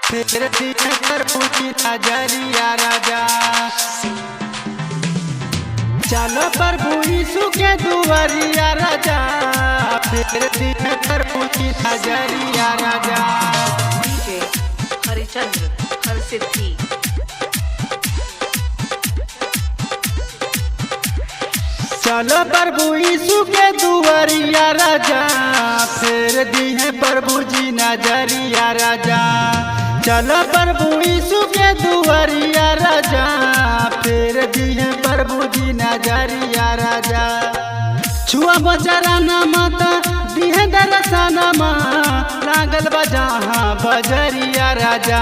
फिर दिन पर पूछी नजरिया राजा। चलो प्रभु यीशु के दुआरिया राजा। फिर दिन पर पूछी नजरिया राजा। डीजे हरिचंद्र हरसिद्धि। चलो प्रभु यीशु के दुआरिया राजा। फिर दी है प्रभु जी नजरिया राजा। चलो प्रभु यीशु के दुआरिया राजा। फिर दी है प्रभु जी नजरिया राजा। छुआ बचरा न माता दी है दरसनमा। लागल बजहाँ बजरिया राजा।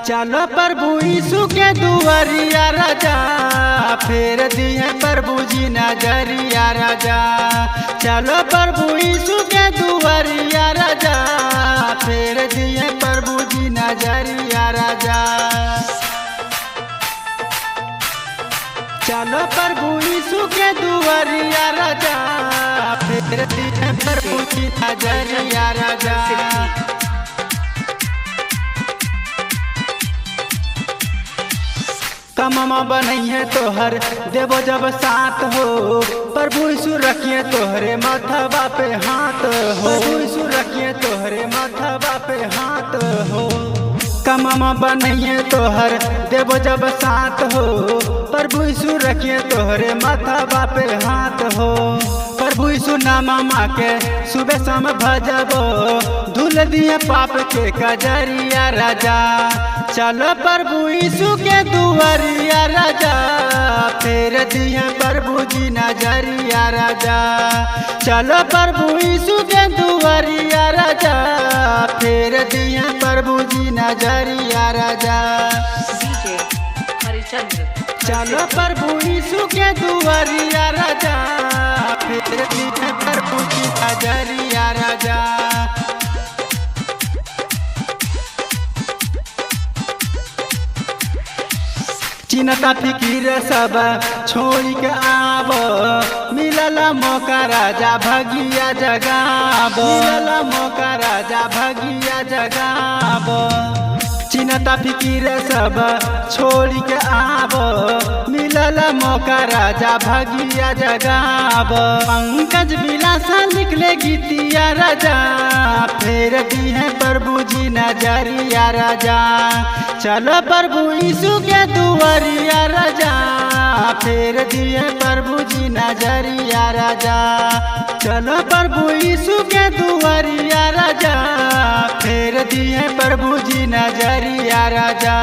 चलो प्रभु यीशु के दुआरिया राजा। फिर दी है प्रभु जी नजरिया राजा। चलो प्रभु यीशु के दुआरिया राजा। फिर दी है प्रभु जी नजरिया राजा। चलो प्रभु यीशु के दुआरिया राजा। फिर दी है प्रभु जी नजरिया राजा। कममा बनइए तोहर देवो जब साथ हो। प्रभु यीशु रखिए तोहरे माथवा पे हाथ हो। प्रभु यीशु रखिए तोहरे माथवा पे हाथ हो। कममा बनइए तोहर देवो जब साथ हो। प्रभु यीशु रखिए तोहरे माथवा पे हाथ हो। प्रभु यीशु नामा के सुबह शाम भजबो। धुल दिए पाप के कजरिया राजा। चलो प्रभु यीशु के दुआरिया राजा। फिर दिए प्रभु जी नजरिया राजा। चलो प्रभु यीशु के दुआरिया राजा। फिर दिए प्रभु जी नजरिया राजा। डीजे हरिचंद्र। चलो प्रभु यीशु के दुआरिया राजा। फिर दिए प्रभु जी नजरिया राजा। चिंता फिकीर सब छोड़ के आब। मिलला मौका राजा भगिया जगाब। मिलला मौका राजा भगिया जगाब। चिंता फिकीर सब छोड़ के आब। मिलला मौका राजा भगिया जगाब। पंकज विलासा निकले गीतिया राजा। फिर दी है प्रभु जी नजरिया राजा। चलो प्रभु यीशु के दुआरिया राजा। फिर दिए प्रभु जी नजरिया राजा। चलो प्रभु यीशु के दुआरिया राजा। फिर दिए प्रभु जी नजरिया राजा।